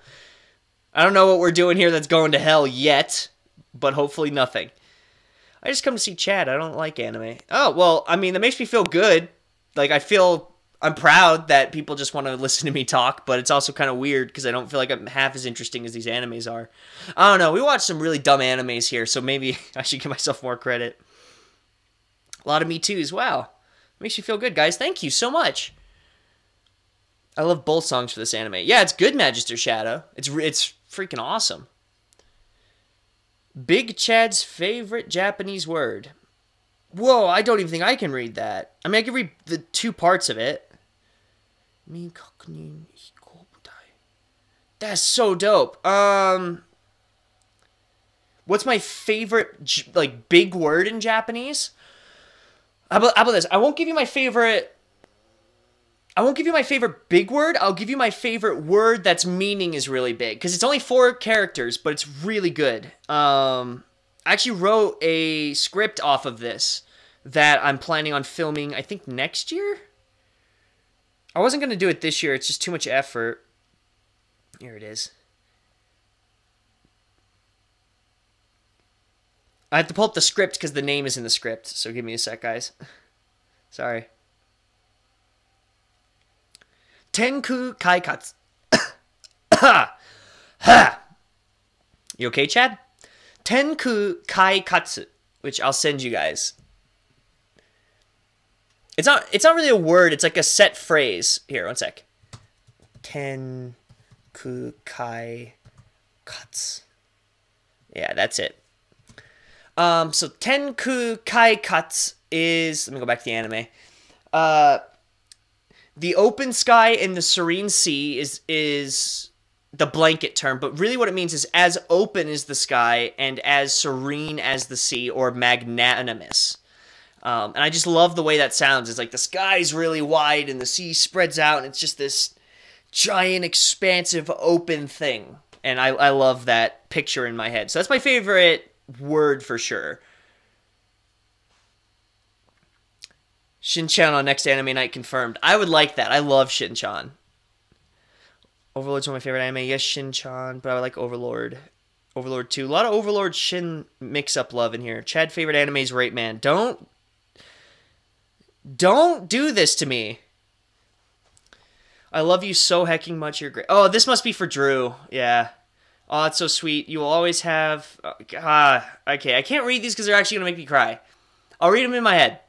I don't know what we're doing here that's going to hell yet, but hopefully nothing. I just come to see Chad. I don't like anime. Oh, well, I mean, that makes me feel good. Like, I'm proud that people just want to listen to me talk, but it's also kind of weird because I don't feel like I'm half as interesting as these animes are. I don't know. We watch some really dumb animes here, so maybe I should give myself more credit. A lot of Me Too's. Wow. Makes you feel good, guys. Thank you so much. I love both songs for this anime. Yeah, it's good, Magister Shadow. It's freaking awesome. Big Chad's favorite Japanese word. Whoa, I don't even think I can read that. I mean, I can read the 2 parts of it. That's so dope. What's my favorite, like, big word in Japanese? How about this? I won't give you my favorite big word. I'll give you my favorite word that's meaning is really big. Because it's only 4 characters, but it's really good. I actually wrote a script off of this that I'm planning on filming, I think, next year? I wasn't going to do it this year. It's just too much effort. Here it is. I have to pull up the script because the name is in the script. So give me a sec, guys. Sorry. Tenku Kaikatsu. Ha! You okay, Chad? Tenku Kaikatsu, which I'll send you guys. It's not really a word. It's like a set phrase. Here, one sec. Tenku Kaikatsu. Yeah, that's it. So Tenku Kaikatsu is... Let me go back to the anime. The open sky and the serene sea is the blanket term, but really what it means is as open as the sky and as serene as the sea, or magnanimous. And I just love the way that sounds. It's like the sky's really wide and the sea spreads out, and it's just this giant, expansive, open thing. And I love that picture in my head. So that's my favorite word for sure. Shin-chan on next anime night confirmed. I would like that. I love Shin-chan. Overlord's one of my favorite anime. Yes, Shin-chan, but I like Overlord. Overlord 2. A lot of Overlord Shin mix-up love in here. Chad favorite anime is Rape Man. Don't do this to me. I love you so hecking much. You're great. Oh, this must be for Drew. Yeah. Oh, it's so sweet. You will always have... okay, I can't read these because they're actually going to make me cry. I'll read them in my head.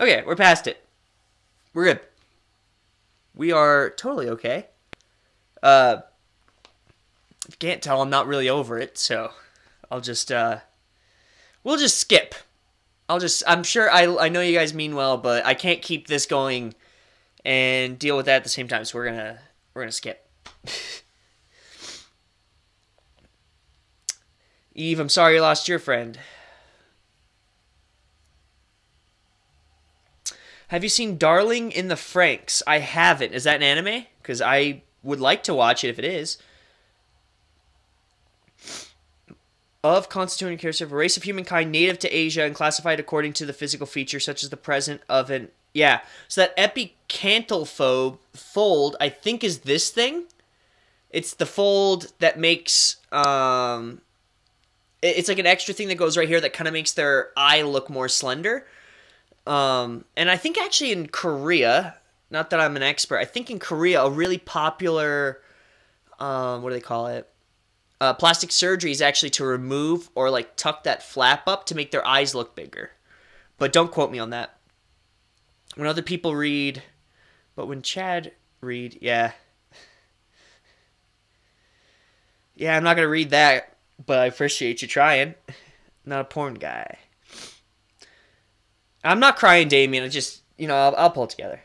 Okay, we're past it. We're good. We are totally okay. If you can't tell, I'm not really over it, so I'll just, we'll just skip. I'm sure I know you guys mean well, but I can't keep this going and deal with that at the same time, so we're gonna skip. Eve, I'm sorry you lost your friend. Have you seen Darling in the Franxx? I haven't. Is that an anime? Because I would like to watch it if it is. Of constituting character of a race of humankind native to Asia and classified according to the physical features such as the present of an... Yeah. So that epicanthal fold, I think, is this thing. It's the fold that makes... It's like an extra thing that goes right here that kind of makes their eye look more slender. And I think actually in Korea, not that I'm an expert, I think in Korea a really popular what do they call it? Plastic surgery is actually to remove or like tuck that flap up to make their eyes look bigger. But don't quote me on that. When other people read, but when Chad read, yeah. Yeah, I'm not going to read that, but I appreciate you trying. Not a porn guy. I'm not crying, Damien. I just, I'll pull it together.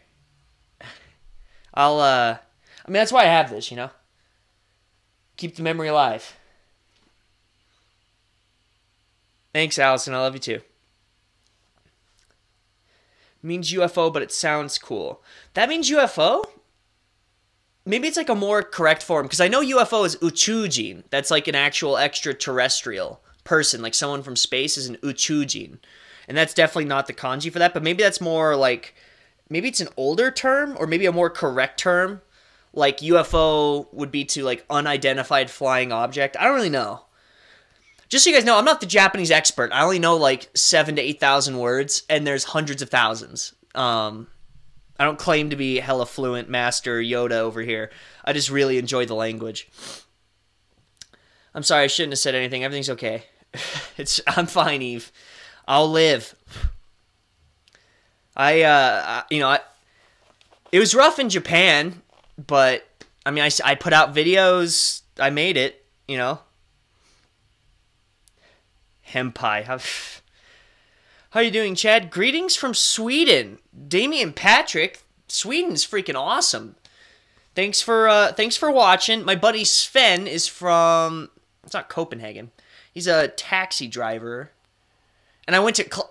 I mean, that's why I have this, Keep the memory alive. Thanks, Allison. I love you too. Means UFO, but it sounds cool. That means UFO? Maybe it's like a more correct form, because I know UFO is uchujin. That's like an actual extraterrestrial person, like someone from space is an uchujin. And that's definitely not the kanji for that, but maybe that's more like, maybe it's an older term, or maybe a more correct term. Like UFO would be to like unidentified flying object. I don't really know. Just so you guys know, I'm not the Japanese expert. I only know like 7,000 to 8,000 words, and there's hundreds of thousands. I don't claim to be hella fluent master Yoda over here. I just really enjoy the language. I'm sorry, I shouldn't have said anything. Everything's okay. I'm fine, Eve. I'll live. It was rough in Japan, but I mean, I put out videos. I made it, Henpai. How you doing, Chad? Greetings from Sweden. Damien Patrick. Sweden's freaking awesome. Thanks for watching. My buddy Sven is from, it's not Copenhagen. He's a taxi driver. And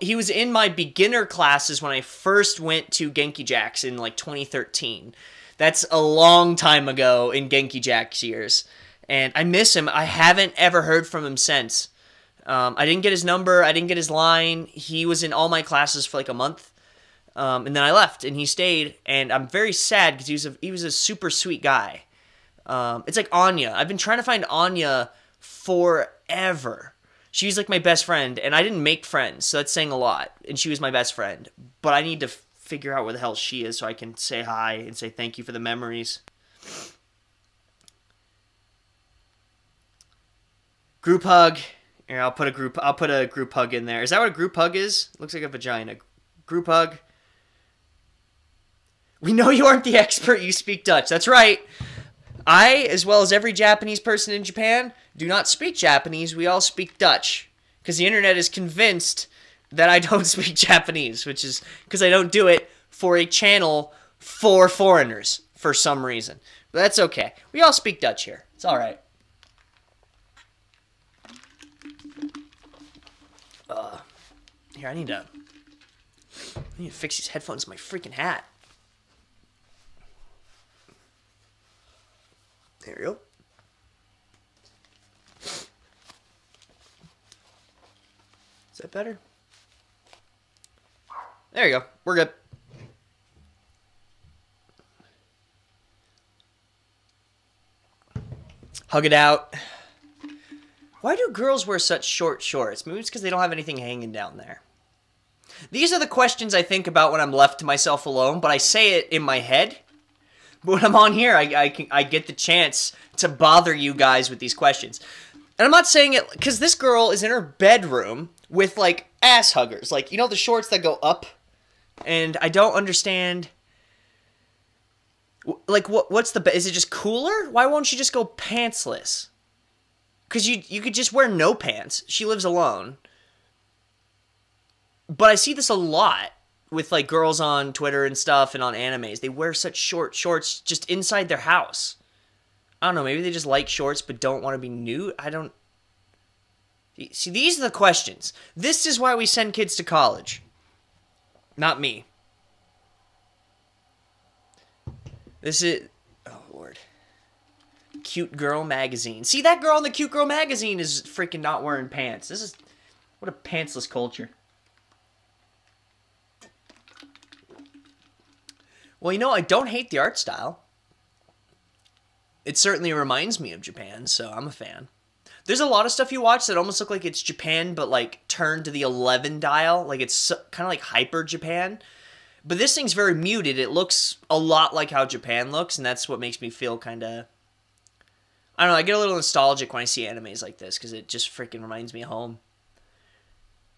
he was in my beginner classes when I first went to Genki Jacks in like 2013. That's a long time ago in Genki Jacks years. And I miss him. I haven't ever heard from him since. I didn't get his number. I didn't get his line. He was in all my classes for like a month. And then I left, and he stayed. And I'm very sad because he was a super sweet guy. It's like Anya. I've been trying to find Anya forever. She's like my best friend, and I didn't make friends, so that's saying a lot. And she was my best friend. But I need to figure out where the hell she is so I can say hi and say thank you for the memories. Group hug. Here, I'll put a group hug in there. Is that what a group hug is? Looks like a vagina. Group hug. We know you aren't the expert, you speak Dutch. That's right. I, as well as every Japanese person in Japan, do not speak Japanese. We all speak Dutch. Because the internet is convinced that I don't speak Japanese, which is because I don't do it for a channel for foreigners for some reason. But that's okay. We all speak Dutch here. It's alright. Here, I need to fix these headphones in my freaking hat. There we go. Is that better? There you go. We're good. Hug it out. Why do girls wear such short shorts? Maybe it's because they don't have anything hanging down there. These are the questions I think about when I'm left to myself alone, but I say it in my head. But when I'm on here, I get the chance to bother you guys with these questions. And I'm not saying it because this girl is in her bedroom with, like, ass huggers. Like, the shorts that go up? And I don't understand. Like, what's is it just cooler? Why won't you just go pantsless? Because you could just wear no pants. She lives alone. But I see this a lot with, like, girls on Twitter and stuff and on animes. They wear such short shorts just inside their house. I don't know, maybe they just like shorts but don't want to be nude? I don't... See, these are the questions. This is why we send kids to college. Not me. This is... Oh, Lord. Cute Girl Magazine. See, that girl in the Cute Girl Magazine is freaking not wearing pants. This is... What a pantsless culture. Well, I don't hate the art style. It certainly reminds me of Japan, so I'm a fan. There's a lot of stuff you watch that almost look like it's Japan, but, like, turned to the 11 dial. Like, it's kind of like hyper Japan. But this thing's very muted. It looks a lot like how Japan looks, and that's what makes me feel kind of... I don't know, I get a little nostalgic when I see animes like this because it just freaking reminds me of home.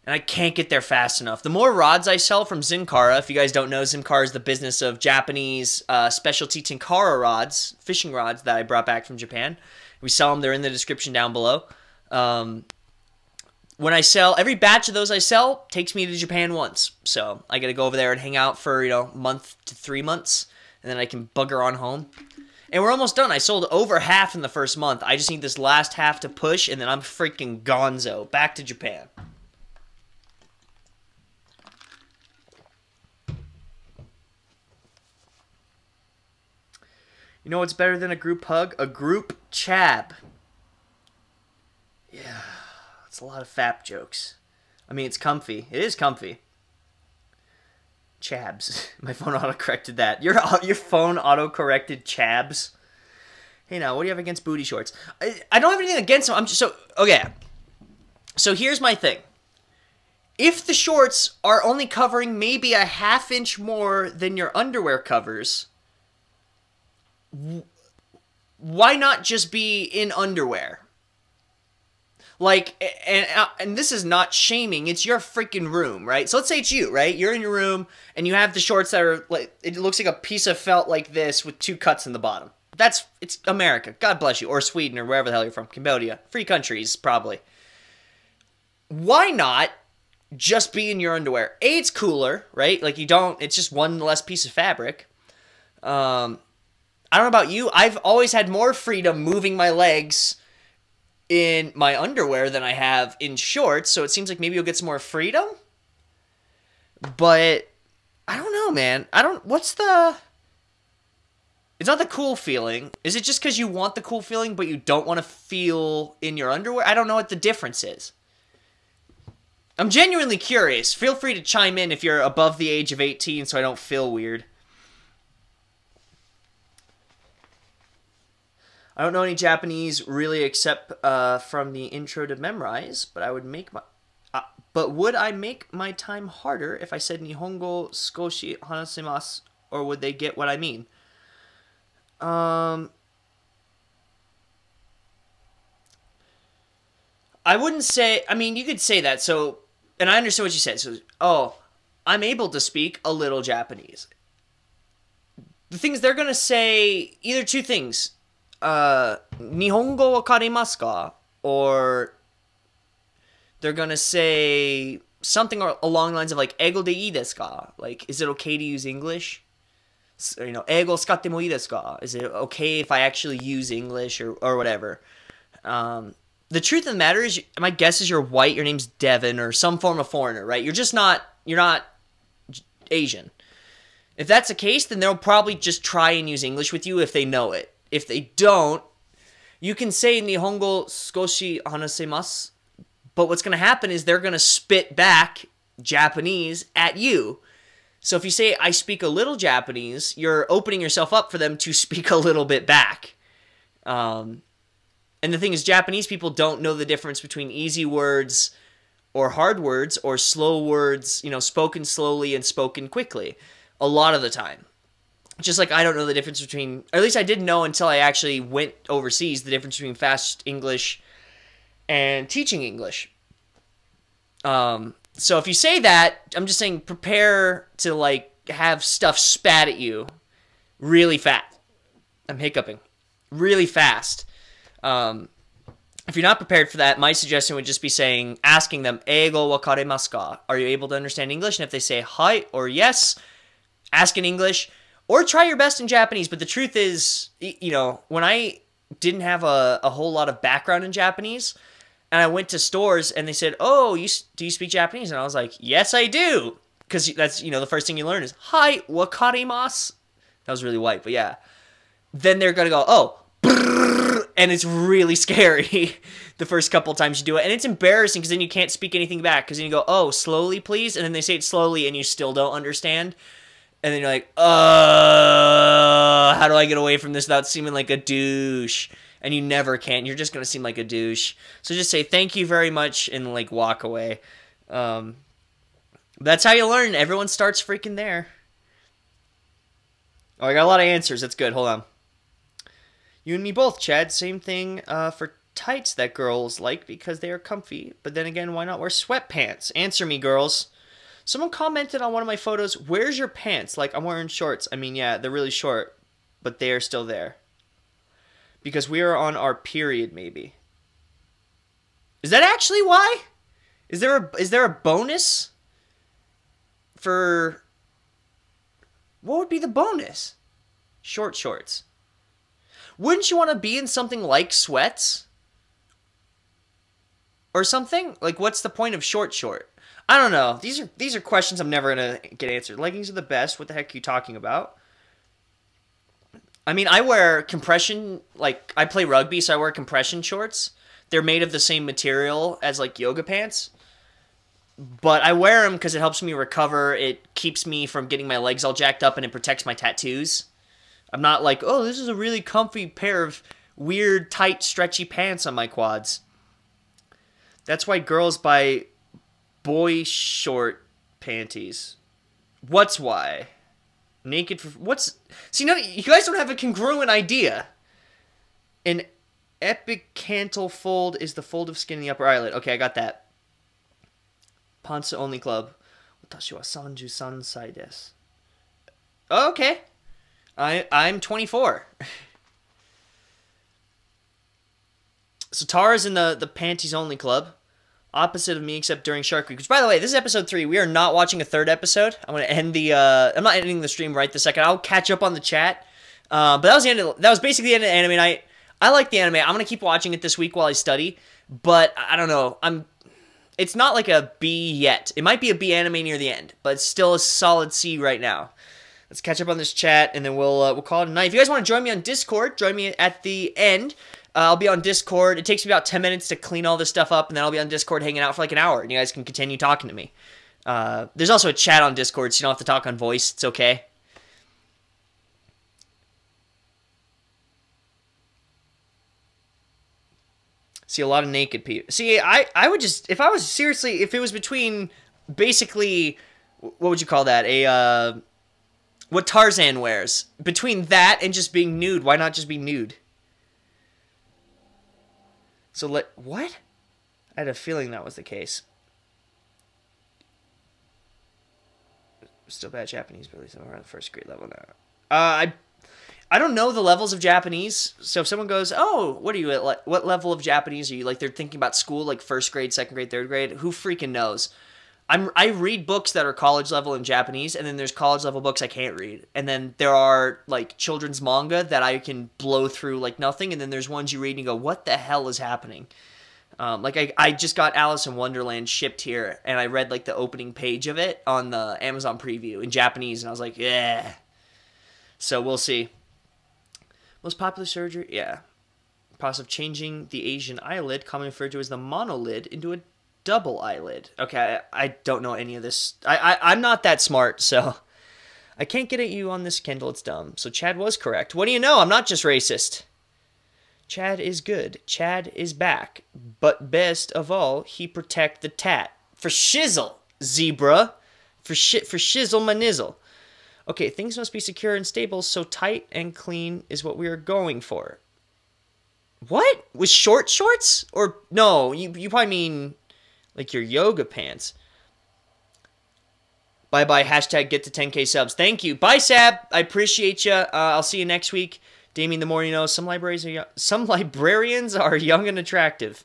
And I can't get there fast enough. The more rods I sell from Zinkara, if you guys don't know, Zinkara is the business of Japanese specialty Tenkara rods, fishing rods that I brought back from Japan. We sell them. They're in the description down below. When I sell, every batch of those I sell takes me to Japan once. So I got to go over there and hang out for, a month to 3 months. And then I can bugger on home. And we're almost done. I sold over half in the first month. I just need this last half to push, and then I'm freaking gonzo. Back to Japan. You know what's better than a group hug? A group chab. Yeah, it's a lot of fap jokes. I mean, it's comfy. It is comfy. Chabs. My phone auto-corrected that. Your phone auto-corrected chabs? Hey, now, what do you have against booty shorts? I don't have anything against them. I'm just so... Okay. So here's my thing. If the shorts are only covering maybe a ½ inch more than your underwear covers... why not just be in underwear? Like, and this is not shaming, it's your freaking room, right? So let's say it's you, right? You're in your room, and you have the shorts that are, like, it looks like a piece of felt like this with 2 cuts in the bottom. It's America, God bless you, or Sweden, or wherever the hell you're from, Cambodia, free countries, probably. Why not just be in your underwear? A, it's cooler, right? Like, it's just one less piece of fabric. I don't know about you, I've always had more freedom moving my legs in my underwear than I have in shorts, so it seems like maybe you'll get some more freedom? But, I don't know, man. It's not the cool feeling. Is it just because you want the cool feeling, but you don't want to feel in your underwear? I don't know what the difference is. I'm genuinely curious. Feel free to chime in if you're above the age of 18 so I don't feel weird. I don't know any Japanese really except from the intro to memorize, but would I make my time harder if I said Nihongo skoshi hanasemasu, or would they get what I mean? I wouldn't say, I mean, you could say that, so, and I understand what you said, so, I'm able to speak a little Japanese. The things they're gonna say, either two things, Nihongo wakarimasu ka? Or they're gonna say something along the lines of like, Eigo de ii desu ka? Like, is it okay to use English? So, Eigo tsukatte mo ii desu ka? Is it okay if I actually use English or whatever? The truth of the matter is, my guess is you're white, your name's Devin, or some form of foreigner, right? You're not Asian. If that's the case, then they'll probably just try and use English with you if they know it. If they don't, you can say Nihongo skoshi hanasemasu, but what's going to happen is they're going to spit back Japanese at you. So if you say, I speak a little Japanese, you're opening yourself up for them to speak a little bit back. And the thing is, Japanese people don't know the difference between easy words or hard words or slow words, spoken slowly and spoken quickly a lot of the time. Just like I don't know the difference between, or at least I didn't know until I actually went overseas, the difference between fast English and teaching English. So if you say that, I'm just saying prepare to like have stuff spat at you really fast. I'm hiccuping. Really fast. If you're not prepared for that, my suggestion would just be asking them, Eigo wakarimasu ka? Are you able to understand English? And if they say hi or yes, ask in English. Or try your best in Japanese, but the truth is, when I didn't have a whole lot of background in Japanese, and I went to stores, and they said, do you speak Japanese? And I was like, yes, I do. Because that's, the first thing you learn is, hi, wakarimasu. That was really white, but yeah. Then they're going to go, brrr, and it's really scary the first couple times you do it. And it's embarrassing, because then you can't speak anything back, because then you go, slowly, please. And then they say it slowly, and you still don't understand. And then you're like, how do I get away from this without seeming like a douche? And you never can. You're just going to seem like a douche. So just say, thank you very much, and, walk away. That's how you learn. Everyone starts freaking there. Oh, I got a lot of answers. That's good. Hold on. You and me both, Chad. Same thing for tights that girls like because they are comfy. But then again, why not wear sweatpants? Answer me, girls. Someone commented on one of my photos, where's your pants? Like, I'm wearing shorts. I mean, yeah, they're really short, but they are still there. Because we are on our period, maybe. Is that actually why? Is there a bonus for... What would be the bonus? Short shorts. Wouldn't you want to be in something like sweats? Or something? Like, what's the point of short? I don't know. These are questions I'm never going to get answered. Leggings are the best. What the heck are you talking about? I mean, I wear compression, like, I play rugby, so I wear compression shorts. They're made of the same material as, like, yoga pants. But I wear them because it helps me recover. It keeps me from getting my legs all jacked up, and it protects my tattoos. I'm not like, oh, this is a really comfy pair of weird, tight, stretchy pants on my quads. That's why girls buy boy short panties. What's why? Naked for... What's... See, no, you guys don't have a congruent idea. An epicantal fold is the fold of skin in the upper eyelid. Okay, I got that. Panza only club. Watashi wa 33 desu. Okay. I'm 24. So Tara's in the panties only club. Opposite of me, except during Shark Week. Which, by the way, this is episode 3. We are not watching a third episode. I'm going to end the... I'm not ending the stream right this second. I'll catch up on the chat. But that was the end of... That was basically the end of the anime night. I like the anime. I'm going to keep watching it this week while I study. But, I don't know. It's not like a B yet. It might be a B anime near the end. But it's still a solid C right now. Let's catch up on this chat, and then we'll call it a night. If you guys want to join me on Discord, join me at the end. I'll be on Discord. It takes me about 10 minutes to clean all this stuff up, and then I'll be on Discord hanging out for like an hour, and you guys can continue talking to me. There's also a chat on Discord, so you don't have to talk on voice. It's okay. See a lot of naked people. See, I would just... If it was between basically... What would you call that? What Tarzan wears. Between that and just being nude, why not just be nude? So what? I had a feeling that was the case. Still bad Japanese, but at least I'm around the first grade level now. I don't know the levels of Japanese. So if someone goes, oh, what are you at? What level of Japanese are you? Like they're thinking about school, like first grade, second grade, third grade. Who freaking knows? I read books that are college level in Japanese, and then there's college level books I can't read. And then there are, like, children's manga that I can blow through like nothing, and then there's ones you read and you go, what the hell is happening? Like, I just got Alice in Wonderland shipped here, and I read, like, the opening page of it on the Amazon preview in Japanese, and I was like, yeah. So we'll see. Most popular surgery? Yeah. Process of changing the Asian eyelid, commonly referred to as the monolid, into a double eyelid. Okay, I don't know any of this. I'm not that smart, so I can't get at you on this, Kendall. It's dumb. So Chad was correct. What do you know? I'm not just racist. Chad is good. Chad is back. But best of all, he protect the tat. For shizzle, zebra. For shizzle manizzle. Okay, things must be secure and stable, so tight and clean is what we are going for. What? With short shorts? Or, no, you probably mean... like your yoga pants. Bye-bye, hashtag get to 10k subs. Thank you. Bye, Sab. I appreciate you. I'll see you next week. Damien the more you know. Some librarians are young and attractive.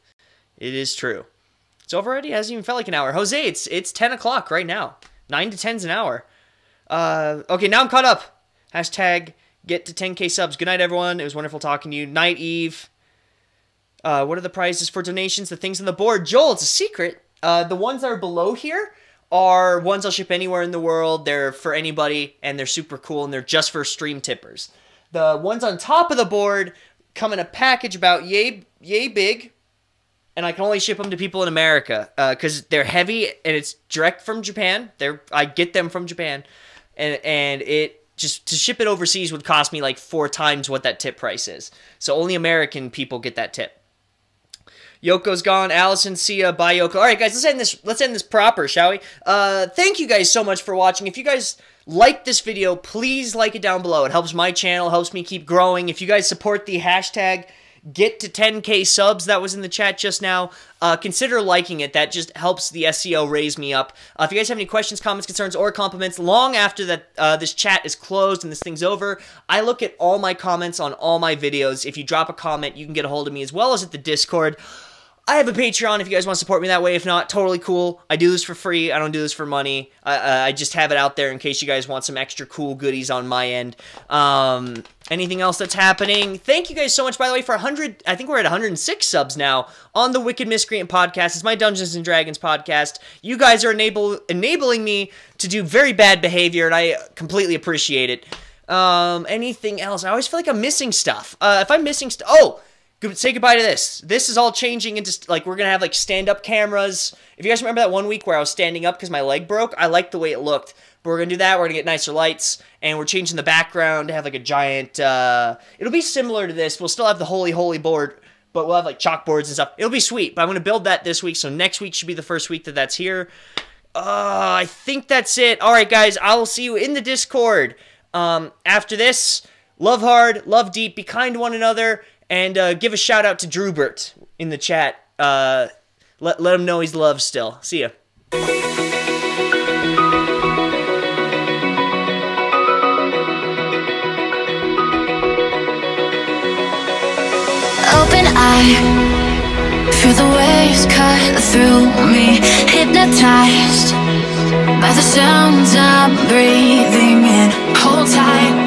It is true. It's over already? It hasn't even felt like an hour. Jose, it's 10 o'clock right now. 9 to 10's an hour. Okay, now I'm caught up. Hashtag get to 10k subs. Good night, everyone. It was wonderful talking to you. Night, Eve. What are the prizes for donations? The things on the board. Joel, it's a secret. The ones that are below here are ones I'll ship anywhere in the world. They're for anybody, and they're super cool, and they're just for stream tippers. The ones on top of the board come in a package about yay big, and I can only ship them to people in America because they're heavy, and it's direct from Japan. I get them from Japan, and it... just to ship it overseas would cost me like 4 times what that tip price is. So only American people get that tip. Yoko's gone. Allison, see ya. Bye, Yoko. All right, guys, let's end this proper, shall we? Thank you guys so much for watching. If you guys like this video, please like it down below. It helps my channel, helps me keep growing. If you guys support the hashtag get to 10K subs that was in the chat just now, consider liking it. That just helps the SEO raise me up. If you guys have any questions, comments, concerns, or compliments long after that this chat is closed and this thing's over, I look at all my comments on all my videos. If you drop a comment, you can get a hold of me, as well as at the Discord. I have a Patreon if you guys want to support me that way. If not, totally cool. I do this for free. I don't do this for money. I just have it out there in case you guys want some extra cool goodies on my end. Anything else that's happening? Thank you guys so much, by the way, for 100. I think we're at 106 subs now on the Wicked Miscreant podcast. It's my Dungeons and Dragons podcast. You guys are enabling me to do very bad behavior, and I completely appreciate it. Anything else? I always feel like I'm missing stuff. If I'm missing stuff... Oh! Say goodbye to this. This is all changing into, like, we're going to have, like, stand-up cameras. If you guys remember that one week where I was standing up because my leg broke, I liked the way it looked. But we're going to do that. We're going to get nicer lights. And we're changing the background to have, like, a giant, it'll be similar to this. We'll still have the Holy Holy board, but we'll have, like, chalkboards and stuff. It'll be sweet. But I'm going to build that this week, so next week should be the first week that that's here. I think that's it. All right, guys. I will see you in the Discord. After this, love hard, love deep, be kind to one another. And give a shout out to Drewbert in the chat. Let him know he's loved still. See ya. Open eye, feel the waves cut through me, hypnotized by the sounds I'm breathing in. Hold tight,